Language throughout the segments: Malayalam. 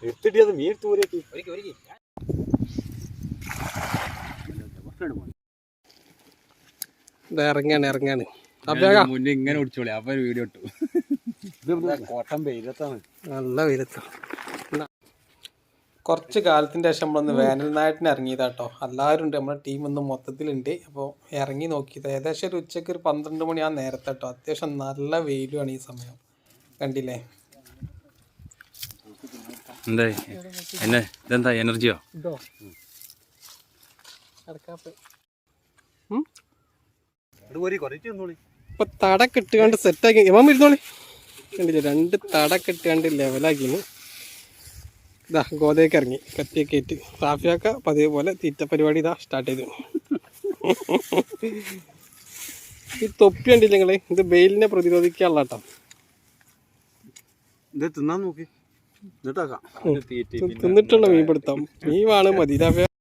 എടുത്തിട്ടത് മീൻ തൂരേക്ക് ഇറങ്ങാണ് മുന്നേ ഇങ്ങനെ ഓടിച്ചോളി അപ്പൊ വീഡിയോ ഇട്ടു. കോട്ടം വെയിലത്താണ്, നല്ല വെയിലത്താണ്. കുറച്ച് കാലത്തിൻ്റെ ശേഷം നമ്മളൊന്ന് വേനൽ നായട്ടിന് ഇറങ്ങിയതാട്ടോ. എല്ലാവരും ഉണ്ട്, നമ്മുടെ ടീം ഒന്ന് മൊത്തത്തിലുണ്ട്. അപ്പോൾ ഇറങ്ങി നോക്കിയത് ഏകദേശം ഒരു ഉച്ചയ്ക്ക് ഒരു 12 മണി ആ നേരത്തെ കേട്ടോ. അത്യാവശ്യം നല്ല വെയിലുമാണ് ഈ സമയം, കണ്ടില്ലേ? ഇതെന്താ എനർജിയോ? ഇപ്പൊ തടക്ക് ഇട്ടുകൊണ്ട് സെറ്റാക്കി ഇവൻ ഇരുന്നോളി. കണ്ടില്ലേ, 2 തടക്ക് ഇട്ടുകൊണ്ട് ലെവലാക്കിന്. ഇതാ ഗോതയ്ക്ക് ഇറങ്ങി കത്തിയൊക്കെ ഇട്ട്. റാഫിയാക്ക പതിവ് പോലെ തീറ്റ പരിപാടി ഇതാ സ്റ്റാർട്ട് ചെയ്തു. ഈ തൊപ്പി കണ്ടില്ല നിങ്ങള്, ഇത് വെയിലിനെ പ്രതിരോധിക്കാനുള്ള കേട്ടോ. തിന്നാൻ നോക്കി തിന്നിട്ടുള്ള മീൻ പിടുത്തം. മീനാണ് മതി. റാഫിയ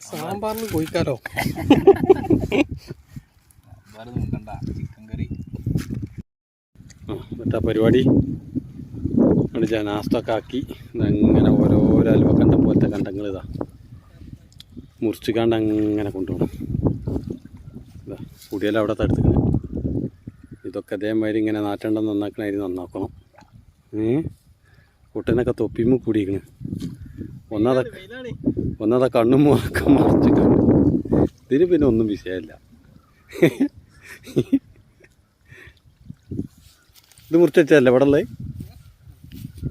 സാമ്പാറിന് കോഴിക്കാരോ? ചിക്കൻ കറി മറ്റേ പരിപാടി നാസ്തൊക്കെ ആക്കി അങ്ങനെ ഓരോരോ അലുവക്കണ്ടം പോലത്തെ കണ്ടങ്ങൾ ഇതാ മുറിച്ചിക്കാണ്ട് അങ്ങനെ കൊണ്ടുപോകണം. ഇതാ പൊടിയെല്ലാം അവിടെ തടുത്തിക്കണം. ഇതൊക്കെ അതേമാതിരി ഇങ്ങനെ നാറ്റണ്ടെന്ന് നന്നാക്കണമാതിരി നന്നാക്കണം. കുട്ടനൊക്കെ തൊപ്പിമ്മ കൂടിയിരിക്കണ്. ഒന്നതാ കണ്ണും ഒക്കെ മറിച്ചിട്ടാണ്. ഇതിന് പിന്നെ ഒന്നും വിഷയമല്ല. ഇത് മുറിച്ച് വെച്ചതല്ലേ ഇവിടെ ഉള്ളത്?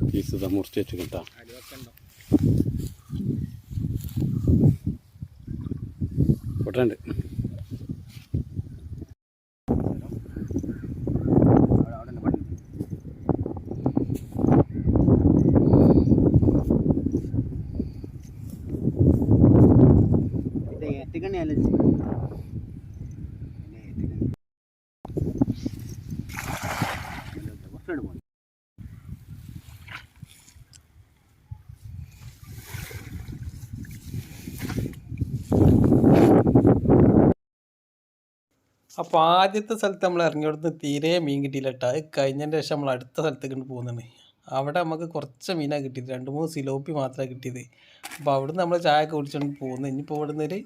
പീസ് മുറിച്ച് വെച്ച് കേട്ടാ. പൊട്ടുണ്ട്. അപ്പോൾ ആദ്യത്തെ സ്ഥലത്ത് നമ്മൾ ഇറങ്ങിയോടുത്ത് തീരെ മീൻ കിട്ടിയില്ല കേട്ടോ. അത് കഴിഞ്ഞതിൻ്റെ ശേഷം നമ്മൾ അടുത്ത സ്ഥലത്തേക്ക് പോകുന്നുണ്ട്. അവിടെ നമുക്ക് കുറച്ച് മീനാണ് കിട്ടിയത്, 2-3 സിലോപ്പി മാത്രമേ കിട്ടിയത്. അപ്പോൾ അവിടുന്ന് നമ്മൾ ചായ ഒക്കെ കുടിച്ചുകൊണ്ട് പോകുന്നത്. ഇനിയിപ്പോൾ ഇവിടുന്ന് ഒരു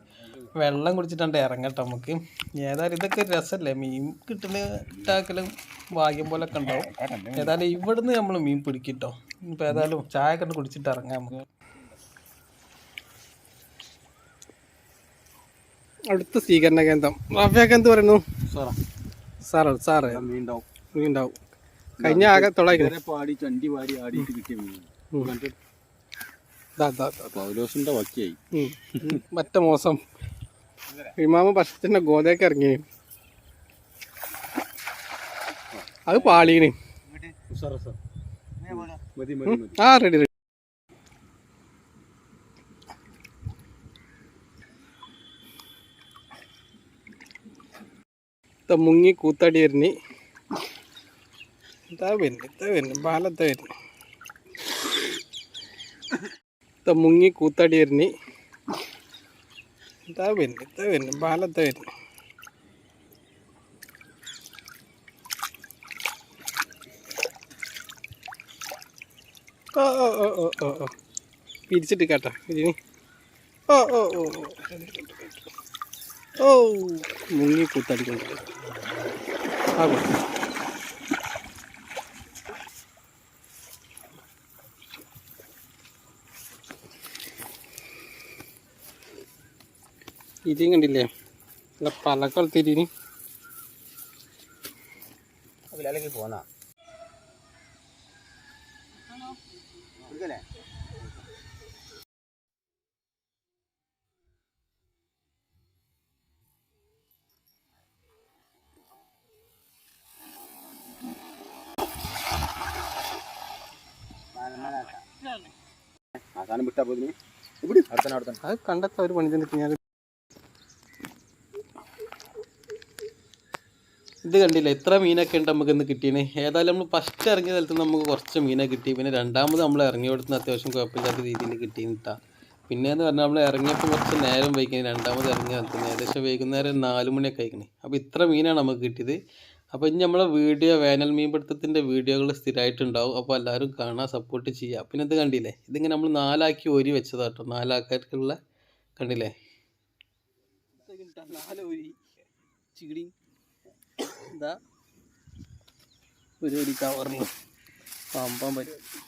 വെള്ളം കുടിച്ചിട്ടുണ്ട് ഇറങ്ങട്ടെ നമുക്ക്. ഏതായാലും ഇതൊക്കെ ഒരു രസമല്ലേ, മീൻ കിട്ടുന്ന ഇട്ടാക്കലും ഭാഗ്യം പോലെ ഒക്കെ ഉണ്ടാവും. ഏതായാലും ഇവിടുന്ന് നമ്മൾ മീൻ പിടിക്കിട്ടോ. ഇപ്പോൾ ഏതായാലും ചായ ഒക്കെ കുടിച്ചിട്ട് ഇറങ്ങാം നമുക്ക്. അടുത്ത സ്വീകരണ കേന്ദ്രം. റാഫിയൊക്കെ എന്ത് പറയുന്നു? സാറ് മീനുണ്ടാവും. കഴിഞ്ഞ ആകെ തൊള്ളായിരം മറ്റ മോശം ഇമാമ ഭക്ഷണത്തിന്റെ ഗോതയ്ക്ക് ഇറങ്ങി. അത് പാളീന്. ആ റെഡി. മുങ്ങി കൂത്താടി വരുന്നു. ഇതാ വരുന്നു ബാലത്ത വരുന്നു. മുങ്ങി കൂത്താടി വരുന്നു. ഇതാ വരുന്നു ബാലത്ത വരുന്നു. ഓ പിരിച്ചിട്ട് കേട്ടോ ഇതിന്. ഓ മുങ്ങി കൂത്തടിക്കൊണ്ട് ഇരിയും കണ്ടില്ലേ, നല്ല പലക്കൊളത്തിരിന്. പോന്നാ അത് കണ്ടെത്ത ഒരു പണി തന്നെ. ഇത് കണ്ടില്ല എത്ര മീനൊക്കെ ഉണ്ട് നമുക്ക് ഇന്ന് കിട്ടിയത്. ഏതായാലും നമ്മൾ ഫസ്റ്റ് ഇറങ്ങിയ സ്ഥലത്ത് നമുക്ക് കുറച്ച് മീനെ കിട്ടി. പിന്നെ രണ്ടാമത് നമ്മൾ ഇറങ്ങിയോടത്തുനിന്ന് അത്യാവശ്യം കുഴപ്പമില്ലാത്ത രീതിയിൽ കിട്ടിയിട്ടാ. പിന്നെയെന്ന് പറഞ്ഞാൽ നമ്മൾ ഇറങ്ങിയപ്പോൾ കുറച്ച് നേരം വൈകിന്. രണ്ടാമത് ഇറങ്ങിയ സ്ഥലത്ത് ഏകദേശം വൈകുന്നേരം 4 മണിയൊക്കെ കഴിക്കണേ. അപ്പോൾ ഇത്ര മീനാണ് നമുക്ക് കിട്ടിയത്. അപ്പോൾ ഇനി നമ്മളെ വീഡിയോ വേനൽ മീൻപിടുത്തത്തിൻ്റെ വീഡിയോകൾ സ്ഥിരമായിട്ടുണ്ടാവും. അപ്പോൾ എല്ലാവരും കാണാൻ സപ്പോർട്ട് ചെയ്യുക. പിന്നെ ഇത് കണ്ടില്ലേ, ഇതിങ്ങനെ നമ്മൾ 4 ആക്കി ഓരി വെച്ചതാട്ടോ. 4 ആൾക്കാർക്കുള്ള കണ്ടില്ലേ, 4 ഓരി ചിടി എന്താ പരിപാടി കവർന്നു പാമ്പാൻ പരിപാടി.